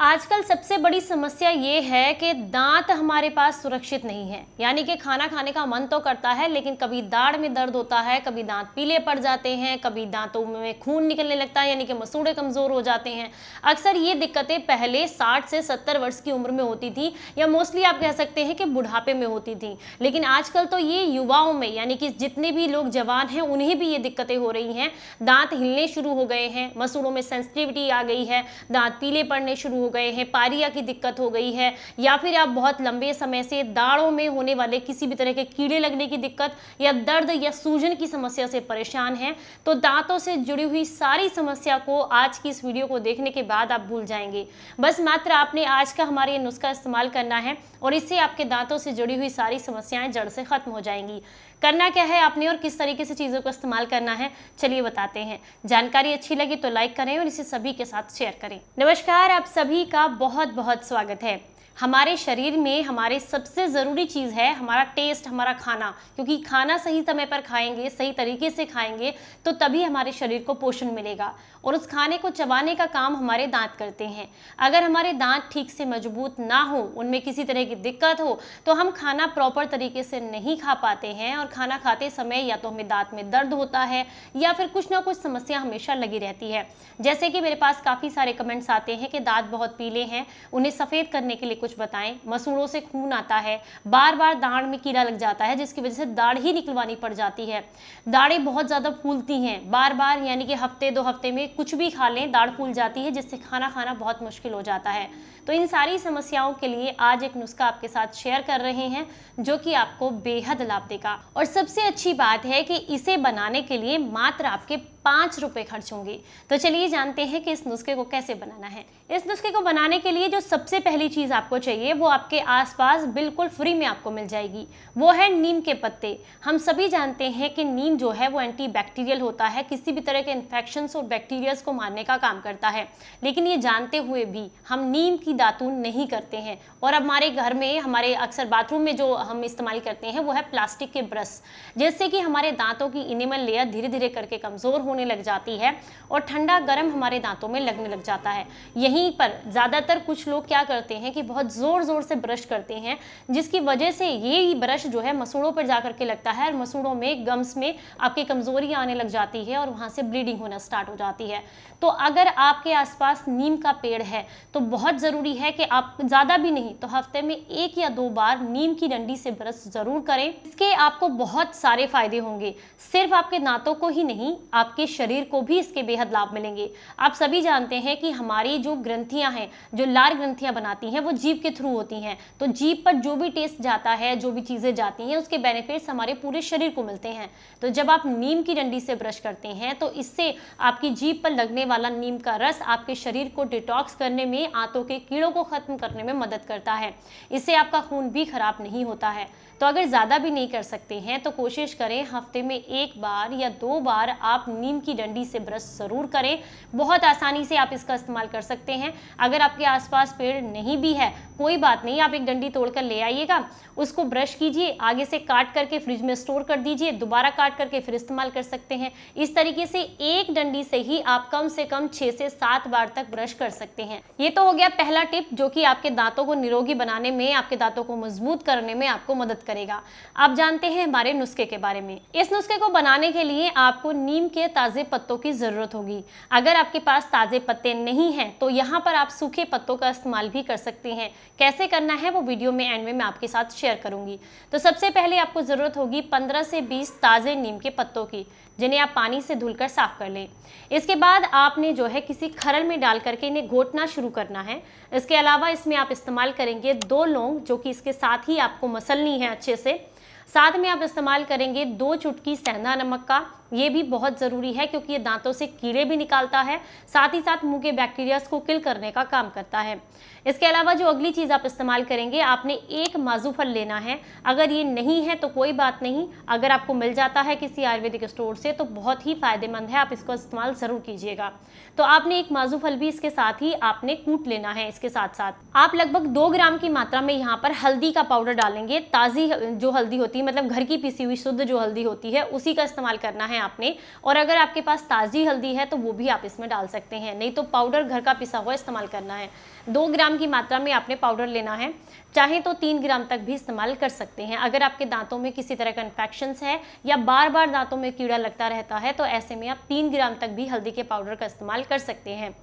आजकल सबसे बड़ी समस्या ये है कि दांत हमारे पास सुरक्षित नहीं है। यानी कि खाना खाने का मन तो करता है, लेकिन कभी दाढ़ में दर्द होता है, कभी दांत पीले पड़ जाते हैं, कभी दांतों में खून निकलने लगता है, यानी कि मसूड़े कमजोर हो जाते हैं। अक्सर ये दिक्कतें पहले 60 से 70 वर्ष की उम्र में होती थी, या मोस्टली आप कह सकते हैं कि बुढ़ापे में होती थी। लेकिन आजकल तो ये युवाओं में, यानी कि जितने भी लोग जवान हैं उन्हें भी ये दिक्कतें हो रही हैं। दांत हिलने शुरू हो गए हैं, मसूड़ों में सेंसिटिविटी आ गई है, दांत पीले पड़ने शुरू हो गए हैं, पारिया की दिक्कत हो गई है, या फिर आप बहुत लंबे समय से दाढ़ों में होने वाले किसी भी तरह के कीड़े लगने की दिक्कत या दर्द या सूजन की समस्या से परेशान हैं, तो दांतों से जुड़ी हुई सारी समस्या को आज की इस वीडियो को देखने के बाद आप भूल जाएंगे। बस मात्र आपने आज का हमारे ये नुस्खा इस्तेमाल करना है और इससे आपके दांतों से जुड़ी हुई सारी समस्याएं जड़ से खत्म हो जाएंगी। करना क्या है आपने और किस तरीके से चीज़ों को इस्तेमाल करना है, चलिए बताते हैं। जानकारी अच्छी लगी तो लाइक करें और इसे सभी के साथ शेयर करें। नमस्कार, आप सभी का बहुत बहुत स्वागत है। हमारे शरीर में हमारे सबसे ज़रूरी चीज़ है हमारा टेस्ट, हमारा खाना, क्योंकि खाना सही समय पर खाएंगे, सही तरीके से खाएंगे तो तभी हमारे शरीर को पोषण मिलेगा, और उस खाने को चबाने का काम हमारे दांत करते हैं। अगर हमारे दांत ठीक से मजबूत ना हो, उनमें किसी तरह की दिक्कत हो, तो हम खाना प्रॉपर तरीके से नहीं खा पाते हैं, और खाना खाते समय या तो हमें दांत में दर्द होता है या फिर कुछ ना कुछ समस्या हमेशा लगी रहती है। जैसे कि मेरे पास काफ़ी सारे कमेंट्स आते हैं कि दांत बहुत पीले हैं, उन्हें सफ़ेद करने के लिए कुछ बताएं, मसूड़ों से खून आता है, बार बार दाढ़ में कीड़ा लग जाता है जिसकी वजह से दाढ़ ही निकलवानी पड़ जाती है, दाढ़ें बहुत ज़्यादा फूलती हैं बार बार, यानी कि हफ्ते 2 हफ्ते में कुछ भी खा लें दाढ़ फूल जाती है, जिससे खाना खाना बहुत मुश्किल हो जाता है। तो इन सारी समस्याओं के लिए आज एक नुस्खा आपके साथ शेयर कर रहे हैं जो कि आपको बेहद लाभ देगा। और सबसे अच्छी बात है कि इसे बनाने के लिए मात्र आपके 5 रुपए खर्च होंगे। तो चलिए जानते हैं कि इस नुस्खे को कैसे बनाना है। इस नुस्खे को बनाने के लिए जो सबसे पहली चीज़ आपको चाहिए वो आपके आसपास बिल्कुल फ्री में आपको मिल जाएगी, वो है नीम के पत्ते। हम सभी जानते हैं कि नीम जो है वो एंटीबैक्टीरियल होता है, किसी भी तरह के इन्फेक्शंस और बैक्टीरियाज को मारने का काम करता है। लेकिन ये जानते हुए भी हम नीम की दातून नहीं करते हैं, और हमारे घर में, हमारे अक्सर बाथरूम में जो हम इस्तेमाल करते हैं वो है प्लास्टिक के ब्रश, जिससे कि हमारे दांतों की इनेमल लेयर धीरे धीरे करके कमज़ोर होने लग जाती है और ठंडा गर्म हमारे दांतों में लगने लग जाता है। यहीं पर ज़्यादातर कुछ लोग क्या करते हैं कि बहुत ज़ोर ज़ोर से ब्रश करते हैं, जिसकी वजह से ये ब्रश जो है मसूड़ों पर जा करके लगता है, और मसूड़ों में, गम्स में आपकी कमज़ोरी आने लग जाती है और वहाँ से ब्लीडिंग होना स्टार्ट हो जाती है। तो अगर आपके आसपास नीम का पेड़ है तो बहुत ज़रूरी है कि आप ज़्यादा भी नहीं तो हफ्ते में 1 या 2 बार नीम की डंडी से ब्रश ज़रूर करें। इसके आपको बहुत सारे फायदे होंगे, सिर्फ आपके दांतों को ही नहीं, आपके शरीर को भी इसके बेहद लाभ मिलेंगे। आप सभी जानते हैं कि हमारी जो ग्रंथियां हैं, जो लार ग्रंथियां बनाती हैं, वो जीभ के थ्रू होती हैं। तो जीभ पर जो भी टेस्ट जाता है, जो भी चीज़ें जाती हैं, उसके बेनिफिट्स हमारे पूरे शरीर को मिलते हैं। तो जब आप नीम की डंडी से ब्रश करते हैं तो इससे आपकी जीभ पर लगने वाला नीम का रस आपके शरीर को डिटॉक्स करने में, आंतों के कीड़ों को खत्म करने में मदद करता है। इससे आपका खून भी खराब नहीं होता है। तो अगर ज़्यादा भी नहीं कर सकते हैं तो कोशिश करें हफ्ते में 1 बार या 2 बार आप नीम की डंडी से ब्रश ज़रूर करें। बहुत आसानी से आप इसका इस्तेमाल कर सकते हैं। अगर आपके आसपास पेड़ नहीं भी है, कोई बात नहीं, आप एक डंडी तोड़कर ले आइएगा, उसको ब्रश कीजिए, आगे से काट करके फ्रिज में स्टोर कर दीजिए, दोबारा काट करके फिर इस्तेमाल कर सकते हैं। इस तरीके से एक डंडी से ही आप कम से कम 6 से 7 बार तक ब्रश कर सकते हैं। ये तो हो गया पहला टिप, जो कि आपके दांतों को निरोगी बनाने में, आपके दांतों को मजबूत करने में आपको मदद करेगा। आप जानते हैं हमारे नुस्खे के बारे में। इस नुस्खे को बनाने के लिए आपको नीम के ताज़े पत्तों की ज़रूरत होगी। अगर आपके पास ताज़े पत्ते नहीं हैं तो यहाँ पर आप सूखे पत्तों का इस्तेमाल भी कर सकते हैं। कैसे करना है वो वीडियो में एंड में मैं आपके साथ शेयर करूंगी। तो सबसे पहले आपको ज़रूरत होगी 15 से 20 ताज़े नीम के पत्तों की, जिन्हें आप पानी से धुलकर साफ कर लें। इसके बाद आपने जो है किसी खरल में डाल करके इन्हें घोटना शुरू करना है। इसके अलावा इसमें आप इस्तेमाल करेंगे 2 लौंग, जो कि इसके साथ ही आपको मसलनी है अच्छे से। साथ में आप इस्तेमाल करेंगे 2 चुटकी सेंधा नमक का, ये भी बहुत ज़रूरी है क्योंकि ये दांतों से कीड़े भी निकालता है, साथ ही साथ मुंह के बैक्टीरियाज को किल करने का काम करता है। इसके अलावा जो अगली चीज़ आप इस्तेमाल करेंगे, आपने 1 माजू फल लेना है। अगर ये नहीं है तो कोई बात नहीं, अगर आपको मिल जाता है किसी आयुर्वेदिक स्टोर से तो बहुत ही फायदेमंद है, आप इसको इस्तेमाल ज़रूर कीजिएगा। तो आपने 1 माजू फल भी इसके साथ ही आपने कूट लेना है। इसके साथ साथ आप लगभग 2 ग्राम की मात्रा में यहाँ पर हल्दी का पाउडर डालेंगे। ताज़ी जो हल्दी होती होती है, मतलब घर की पिसी हुई शुद्ध जो हल्दी होती है उसी का इस्तेमाल करना है आपने। और अगर आपके पास ताज़ी हल्दी है तो वो भी आप इसमें डाल सकते हैं, नहीं तो पाउडर घर का पिसा हुआ इस्तेमाल करना है। 2 ग्राम की मात्रा में आपने पाउडर लेना है, चाहे तो 3 ग्राम तक भी इस्तेमाल कर सकते हैं। अगर आपके दांतों में किसी तरह का इन्फेक्शंस है या बार बार दांतों में कीड़ा लगता रहता है तो ऐसे में आप 3 ग्राम तक भी हल्दी के पाउडर का इस्तेमाल कर सकते हैं।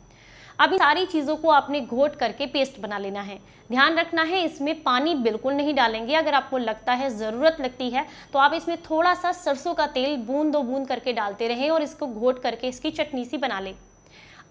अब इन सारी चीज़ों को आपने घोट करके पेस्ट बना लेना है। ध्यान रखना है, इसमें पानी बिल्कुल नहीं डालेंगे। अगर आपको लगता है, ज़रूरत लगती है, तो आप इसमें थोड़ा सा सरसों का तेल बूंद 2 बूंद करके डालते रहें और इसको घोट करके इसकी चटनी सी बना लें।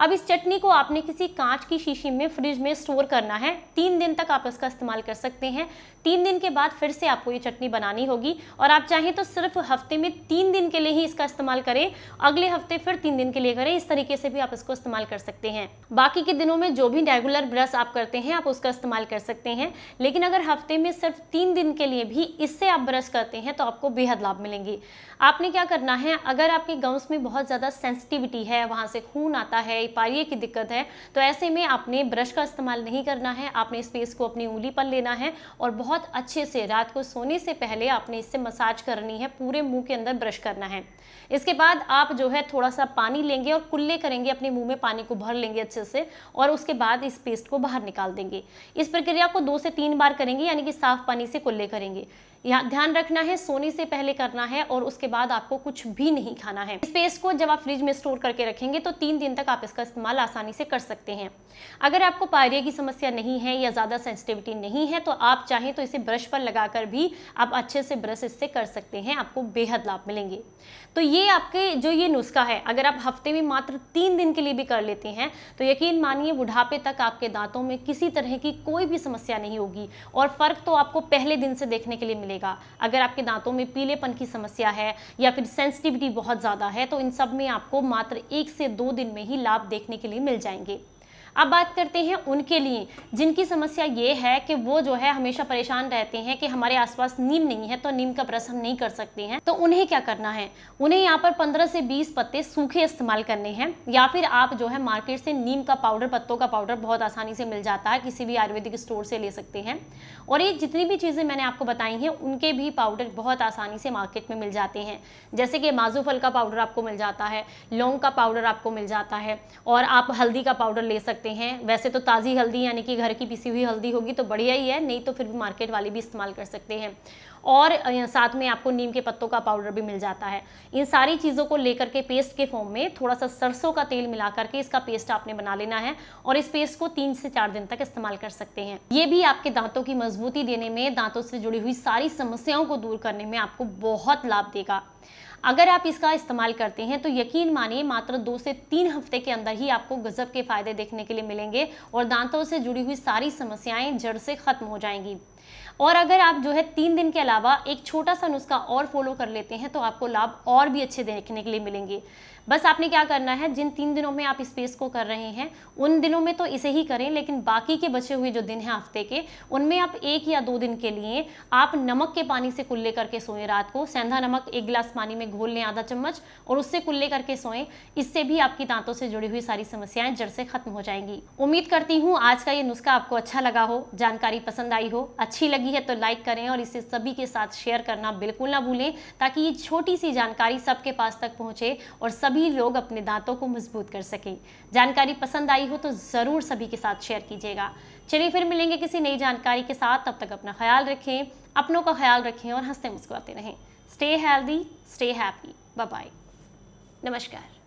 अब इस चटनी को आपने किसी कांच की शीशी में फ्रिज में स्टोर करना है। 3 दिन तक आप इसका इस्तेमाल कर सकते हैं। 3 दिन के बाद फिर से आपको ये चटनी बनानी होगी और आप चाहें तो सिर्फ हफ्ते में 3 दिन के लिए ही इसका इस्तेमाल करें, अगले हफ्ते फिर 3 दिन के लिए करें। इस तरीके से भी आप इसको इस्तेमाल कर सकते हैं। बाकी के दिनों में जो भी रेगुलर ब्रश आप करते हैं आप उसका इस्तेमाल कर सकते हैं, लेकिन अगर हफ्ते में सिर्फ 3 दिन के लिए भी इससे आप ब्रश करते हैं तो आपको बेहद लाभ मिलेंगे। आपने क्या करना है, अगर आपके गम्स में बहुत ज़्यादा सेंसिटिविटी है, वहाँ से खून आता है, पारिये की दिक्कत है, तो ऐसे में आपने ब्रश का इस्तेमाल नहीं करना है। आपने इस पेस्ट को अपनी उंगली पर लेना है और बहुत अच्छे से रात को सोने से पहले आपने इससे मसाज करनी है, पूरे मुंह के अंदर ब्रश करना है। इसके बाद आप जो है थोड़ा सा पानी लेंगे और कुल्ले करेंगे, अपने मुंह में पानी को भर लेंगे अच्छे से और उसके बाद इस पेस्ट को बाहर निकाल देंगे। इस प्रक्रिया को 2 से 3 बार करेंगे, यानी कि साफ पानी से कुल्ले करेंगे। यहाँ ध्यान रखना है, सोने से पहले करना है और उसके बाद आपको कुछ भी नहीं खाना है। इस पेस्ट को जब आप फ्रिज में स्टोर करके रखेंगे तो 3 दिन तक आप इसका इस्तेमाल आसानी से कर सकते हैं। अगर आपको पायरिया की समस्या नहीं है या ज़्यादा सेंसिटिविटी नहीं है तो आप चाहें तो इसे ब्रश पर लगाकर भी आप अच्छे से ब्रश इससे कर सकते हैं, आपको बेहद लाभ मिलेंगे। तो ये आपके जो ये नुस्खा है, अगर आप हफ्ते में मात्र 3 दिन के लिए भी कर लेते हैं तो यकीन मानिए बुढ़ापे तक आपके दांतों में किसी तरह की कोई भी समस्या नहीं होगी और फर्क तो आपको पहले दिन से देखने के लिए मिलेगा। अगर आपके दांतों में पीलेपन की समस्या है या फिर सेंसिटिविटी बहुत ज़्यादा है तो इन सब में आपको मात्र 1 से 2 दिन में ही लाभ देखने के लिए मिल जाएंगे। अब बात करते हैं उनके लिए जिनकी समस्या ये है कि वो जो है हमेशा परेशान रहते हैं कि हमारे आसपास नीम नहीं है तो नीम का ब्रश हम नहीं कर सकते हैं। तो उन्हें क्या करना है, उन्हें यहाँ पर 15 से 20 पत्ते सूखे इस्तेमाल करने हैं, या फिर आप जो है मार्केट से नीम का पाउडर, पत्तों का पाउडर बहुत आसानी से मिल जाता है, किसी भी आयुर्वेदिक स्टोर से ले सकते हैं। और ये जितनी भी चीज़ें मैंने आपको बताई हैं उनके भी पाउडर बहुत आसानी से मार्केट में मिल जाते हैं, जैसे कि माजू फल का पाउडर आपको मिल जाता है, लौंग का पाउडर आपको मिल जाता है और आप हल्दी का पाउडर ले सकते हैं। वैसे तो ताज़ी हल्दी यानी कि घर की पिसी हुई हल्दी होगी तो बढ़िया ही है, नहीं तो फिर भी मार्केट वाली भी इस्तेमाल कर सकते हैं। और साथ में आपको नीम के पत्तों का पाउडर भी मिल जाता है। इन सारी चीज़ों को लेकर के पेस्ट के फॉर्म में थोड़ा सा सरसों का तेल मिला करके इसका पेस्ट आपने बना लेना है और इस पेस्ट को 3 से 4 दिन तक इस्तेमाल कर सकते हैं। ये भी आपके दांतों की मजबूती देने में, दांतों से जुड़ी हुई सारी समस्याओं को दूर करने में आपको बहुत लाभ देगा। अगर आप इसका इस्तेमाल करते हैं तो यकीन मानिए मात्र 2 से 3 हफ्ते के अंदर ही आपको गजब के फायदे देखने के लिए मिलेंगे और दांतों से जुड़ी हुई सारी समस्याएं जड़ से खत्म हो जाएंगी। और अगर आप जो है 3 दिन के अलावा एक छोटा सा नुस्खा और फॉलो कर लेते हैं तो आपको लाभ और भी अच्छे देखने के लिए मिलेंगे। बस आपने क्या करना है, जिन 3 दिनों में आप इस पेस्ट को कर रहे हैं उन दिनों में तो इसे ही करें, लेकिन बाकी के बचे हुए जो दिन हैं हफ्ते के, उनमें आप 1 या 2 दिन के लिए आप नमक के पानी से कुल्ले करके सोएं। रात को सेंधा नमक 1 गिलास पानी में घोल लें, आधा चम्मच, और उससे कुल्ले करके सोएं। इससे भी आपकी दांतों से जुड़ी हुई सारी समस्याएं जड़ से खत्म हो जाएंगी। उम्मीद करती हूँ आज का ये नुस्खा आपको अच्छा लगा हो, जानकारी पसंद आई हो। अच्छी लगी है तो लाइक करें और इसे सभी के साथ शेयर करना बिल्कुल ना भूलें, ताकि ये छोटी सी जानकारी सबके पास तक पहुंचे और सभी लोग अपने दांतों को मजबूत कर सकें। जानकारी पसंद आई हो तो ज़रूर सभी के साथ शेयर कीजिएगा। चलिए फिर मिलेंगे किसी नई जानकारी के साथ, तब तक अपना ख्याल रखें, अपनों का ख्याल रखें और हंसते मुस्कुराते रहें। Stay healthy, stay happy, bye bye, नमस्कार।